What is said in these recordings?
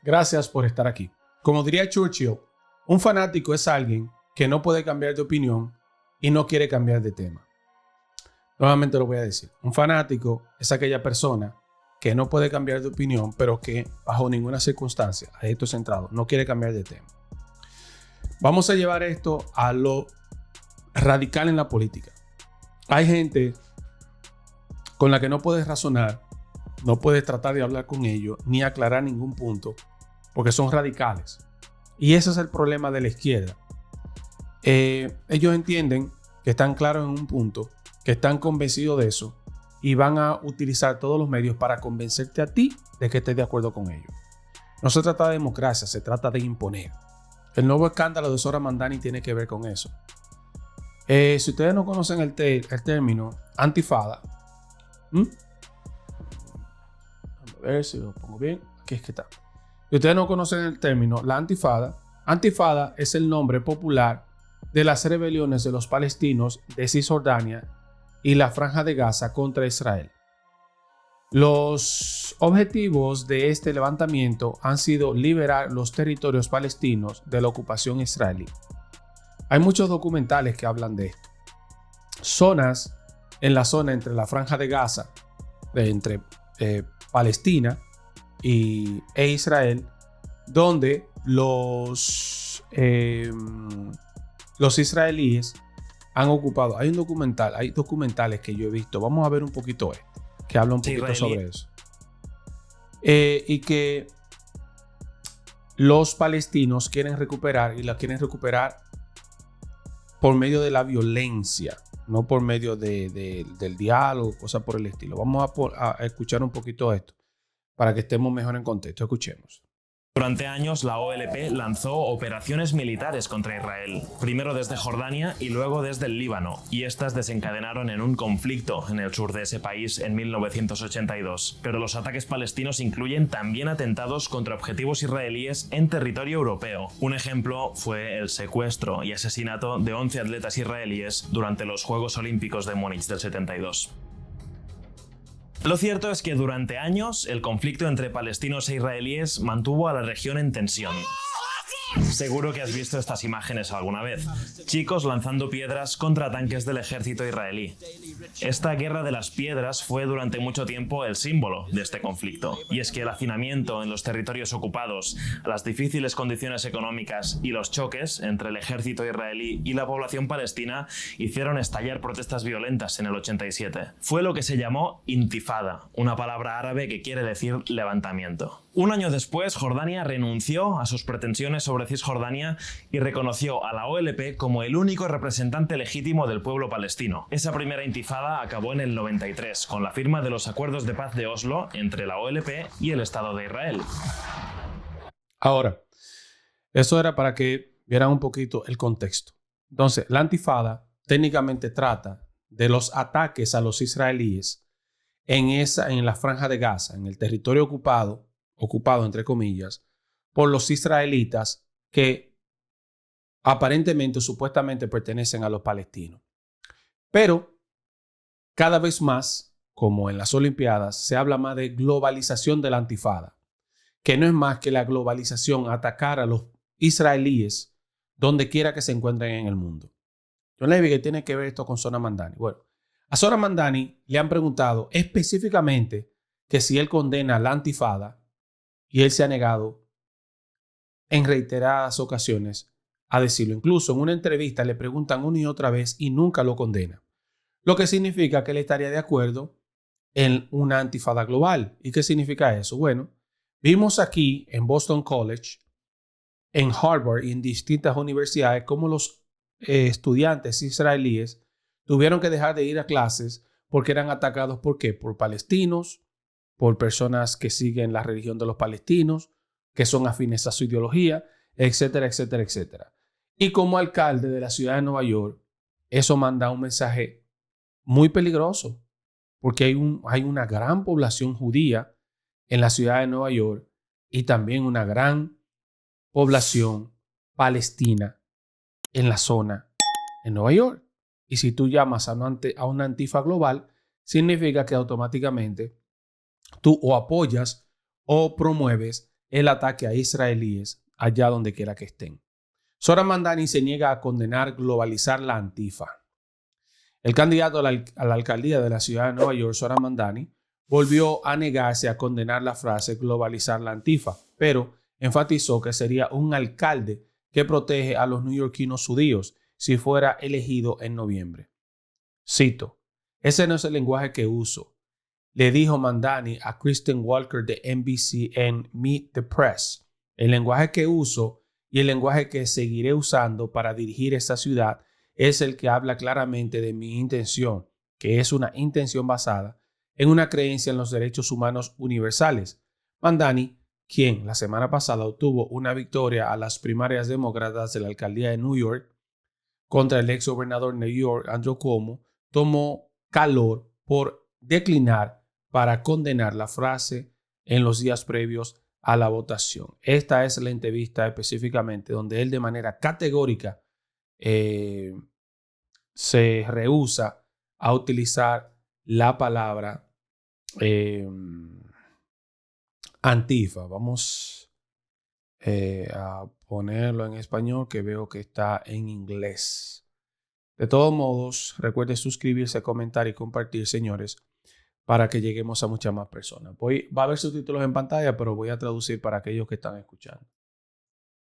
Gracias por estar aquí. Como diría Churchill, un fanático es alguien que no puede cambiar de opinión y no quiere cambiar de tema. Nuevamente lo voy a decir. Un fanático es aquella persona que no puede cambiar de opinión, pero que bajo ninguna circunstancia, a esto centrado, no quiere cambiar de tema. Vamos a llevar esto a lo radical en la política. Hay gente con la que no puedes razonar, no puedes tratar de hablar con ellos, ni aclarar ningún punto, porque son radicales. Y ese es el problema de la izquierda. Ellos entienden que están claros en un punto, que están convencidos de eso, y van a utilizar todos los medios para convencerte a ti de que estés de acuerdo con ellos. No se trata de democracia, se trata de imponer. El nuevo escándalo de Zohran Mamdani tiene que ver con eso. Si ustedes no conocen el término antifada, a ver si lo pongo bien. Aquí es que está. Si ustedes no conocen el término, la antifada es el nombre popular de las rebeliones de los palestinos de Cisjordania y la Franja de Gaza contra Israel. Los objetivos de este levantamiento han sido liberar los territorios palestinos de la ocupación israelí. Hay muchos documentales que hablan de esto. Zonas en la zona entre la Franja de Gaza, entre Palestina e Israel, donde los israelíes han ocupado. Hay documentales que yo he visto. Vamos a ver un poquito que habla un poquito sobre eso. Y que los palestinos quieren recuperar, y la quieren recuperar por medio de la violencia, no por medio del diálogo, cosas por el estilo. Vamos a escuchar un poquito esto para que estemos mejor en contexto. Escuchemos. Durante años, la OLP lanzó operaciones militares contra Israel, primero desde Jordania y luego desde el Líbano, y estas desencadenaron en un conflicto en el sur de ese país en 1982. Pero los ataques palestinos incluyen también atentados contra objetivos israelíes en territorio europeo. Un ejemplo fue el secuestro y asesinato de 11 atletas israelíes durante los Juegos Olímpicos de Múnich del 72. Lo cierto es que durante años el conflicto entre palestinos e israelíes mantuvo a la región en tensión. Seguro que has visto estas imágenes alguna vez. Chicos lanzando piedras contra tanques del ejército israelí. Esta guerra de las piedras fue durante mucho tiempo el símbolo de este conflicto. Y es que el hacinamiento en los territorios ocupados, las difíciles condiciones económicas y los choques entre el ejército israelí y la población palestina hicieron estallar protestas violentas en el 87. Fue lo que se llamó intifada, una palabra árabe que quiere decir levantamiento. Un año después, Jordania renunció a sus pretensiones sobre Cisjordania y reconoció a la OLP como el único representante legítimo del pueblo palestino. Esa primera intifada acabó en el 93, con la firma de los acuerdos de paz de Oslo entre la OLP y el Estado de Israel. Ahora, eso era para que vieran un poquito el contexto. Entonces, la antifada técnicamente trata de los ataques a los israelíes en la Franja de Gaza, en el territorio ocupado entre comillas, por los israelitas que aparentemente, supuestamente pertenecen a los palestinos. Pero cada vez más, como en las Olimpiadas, se habla más de globalización de la antifada, que no es más que la globalización, atacar a los israelíes donde quiera que se encuentren en el mundo. Yo le dije que tiene que ver esto con Zohran Mamdani. Bueno, a Zohran Mamdani le han preguntado específicamente que si él condena la antifada, y él se ha negado en reiteradas ocasiones a decirlo. Incluso en una entrevista le preguntan una y otra vez y nunca lo condena. Lo que significa que él estaría de acuerdo en una antifada global. ¿Y qué significa eso? Bueno, vimos aquí en Boston College, en Harvard y en distintas universidades cómo los estudiantes israelíes tuvieron que dejar de ir a clases porque eran atacados. ¿Por qué? Por palestinos, por personas que siguen la religión de los palestinos, que son afines a su ideología, etcétera, etcétera, etcétera. Y como alcalde de la ciudad de Nueva York, eso manda un mensaje muy peligroso, porque hay una gran población judía en la ciudad de Nueva York y también una gran población palestina en la zona de Nueva York. Y si tú llamas a una antifa global, significa que automáticamente tú o apoyas o promueves el ataque a israelíes allá donde quiera que estén. Zohran Mamdani se niega a condenar globalizar la Antifa. El candidato a la alcaldía de la ciudad de Nueva York, Zohran Mamdani, volvió a negarse a condenar la frase globalizar la Antifa, pero enfatizó que sería un alcalde que protege a los neoyorquinos judíos si fuera elegido en noviembre. Cito: "Ese no es el lenguaje que uso", le dijo Mamdani a Kristen Walker de NBC en Meet the Press. "El lenguaje que uso y el lenguaje que seguiré usando para dirigir esta ciudad es el que habla claramente de mi intención, que es una intención basada en una creencia en los derechos humanos universales". Mamdani, quien la semana pasada obtuvo una victoria a las primarias demócratas de la alcaldía de New York contra el ex gobernador de New York, Andrew Cuomo, tomó calor por declinar para condenar la frase en los días previos a la votación. Esta es la entrevista específicamente donde él de manera categórica se rehúsa a utilizar la palabra Antifa. Vamos a ponerlo en español, que veo que está en inglés. De todos modos, recuerde suscribirse, comentar y compartir, señores, para que lleguemos a muchas más personas. Va a haber subtítulos en pantalla, pero voy a traducir para aquellos que están escuchando.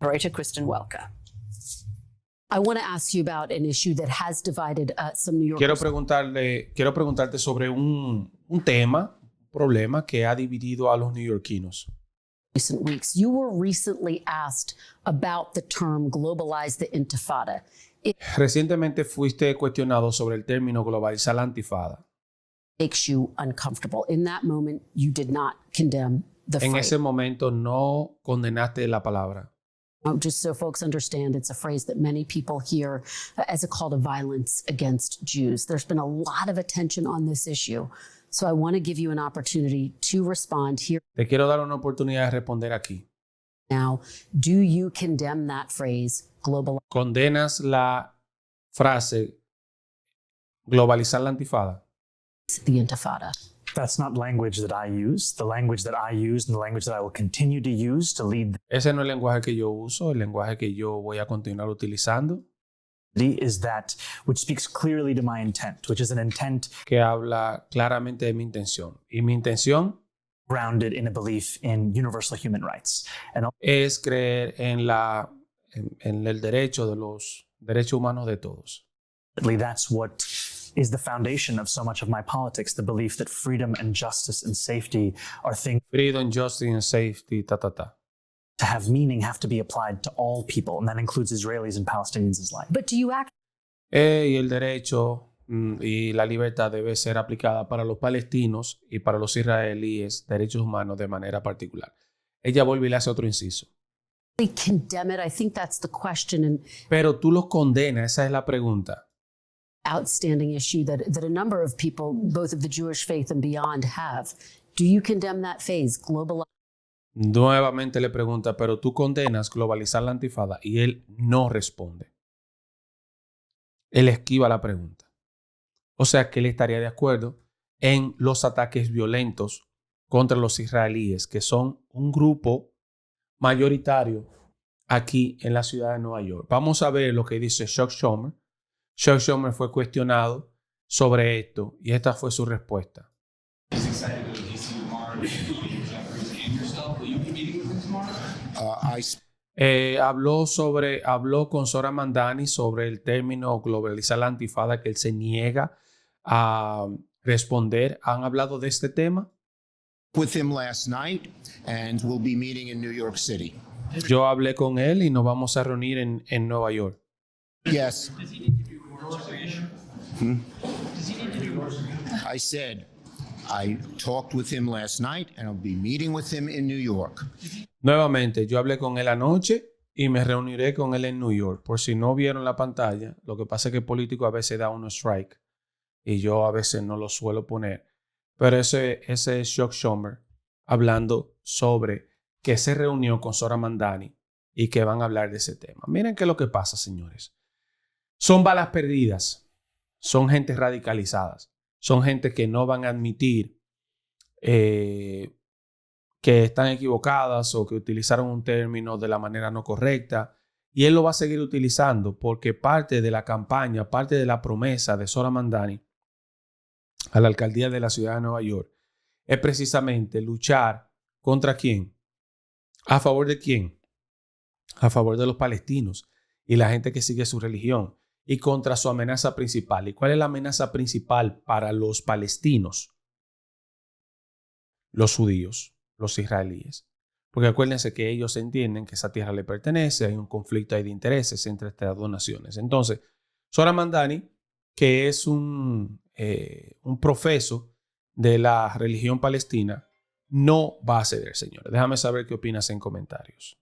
Operator Kristen Welker. I want to ask you about an issue that has divided some New Yorkers. Quiero preguntarte sobre un tema, un problema que ha dividido a los neoyorquinos. Recent weeks, you were recently asked about the term globalize the intifada. Recientemente fuiste cuestionado sobre el término globalizar la intifada. Makes you uncomfortable. In that moment, you did not condemn the phrase. En ese momento no condenaste la palabra. Just so folks understand, it's a phrase that many people hear as a call to violence against Jews. There's been a lot of attention on this issue. So I want to give you an opportunity to respond here. Te quiero dar una oportunidad de responder aquí. Now, do you condemn that phrase, global? ¿Condenas la frase globalizar la intifada? The intifada. That's not language that I use. The language that I use and the language that I will continue to use to lead Ese no es el lenguaje que yo uso, el lenguaje que yo voy a continuar utilizando. is that which speaks clearly to my intent, which is an intent Que habla claramente de mi intención. Y mi intención grounded in a belief in universal human rights. And es creer en el derecho de los derechos humanos de todos. ultimately, that's what is the foundation of so much of my politics, the belief that freedom and justice and safety are things Freedom, justice and safety, to have meaning have to be applied to all people, and that includes Israelis and Palestinians alike. But do you act? Y el derecho y la libertad debe ser aplicada para los palestinos y para los israelíes, derechos humanos de manera particular. Ella vuelve y le hace otro inciso. Condemn it. I think that's the question and Pero tú los condenas, esa es la pregunta. outstanding issue that a number of people, both of the Jewish faith and beyond, have. Do you condemn that phase, global? Nuevamente le pregunta, pero tú condenas globalizar la intifada, y él no responde. Él esquiva la pregunta. O sea que él estaría de acuerdo en los ataques violentos contra los israelíes, que son un grupo mayoritario aquí en la ciudad de Nueva York. Vamos a ver lo que dice Chuck Schumer. Chuck Schumer fue cuestionado sobre esto y esta fue su respuesta. Habló con Zohran Mamdani sobre el término globalizar la intifada, que él se niega a responder. ¿Han hablado de este tema? With him last night, and we'll be meeting in New York City. Yo hablé con él y nos vamos a reunir en Nueva York. Yes. I said I talked with him last night, and I'll be meeting with him in New York. Nuevamente, yo hablé con él anoche y me reuniré con él en New York. Por si no vieron la pantalla, lo que pasa es que el político a veces da unos strike y yo a veces no lo suelo poner. Pero ese es Chuck Schumer hablando sobre que se reunió con Zohran Mamdani y que van a hablar de ese tema. Miren qué es lo que pasa, señores. Son balas perdidas. Son gente radicalizadas. Son gente que no van a admitir que que están equivocadas o que utilizaron un término de la manera no correcta. Y él lo va a seguir utilizando porque parte de la campaña, parte de la promesa de Zohran Mamdani a la alcaldía de la ciudad de Nueva York es precisamente luchar ¿contra quién? ¿A favor de quién? A favor de los palestinos y la gente que sigue su religión y contra su amenaza principal. ¿Y cuál es la amenaza principal para los palestinos? Los judíos, los israelíes. Porque acuérdense que ellos entienden que esa tierra le pertenece, hay un conflicto ahí de intereses entre estas dos naciones. Entonces, Zohran Mamdani, que es un profeso de la religión palestina, no va a ceder, señores. Déjame saber qué opinas en comentarios.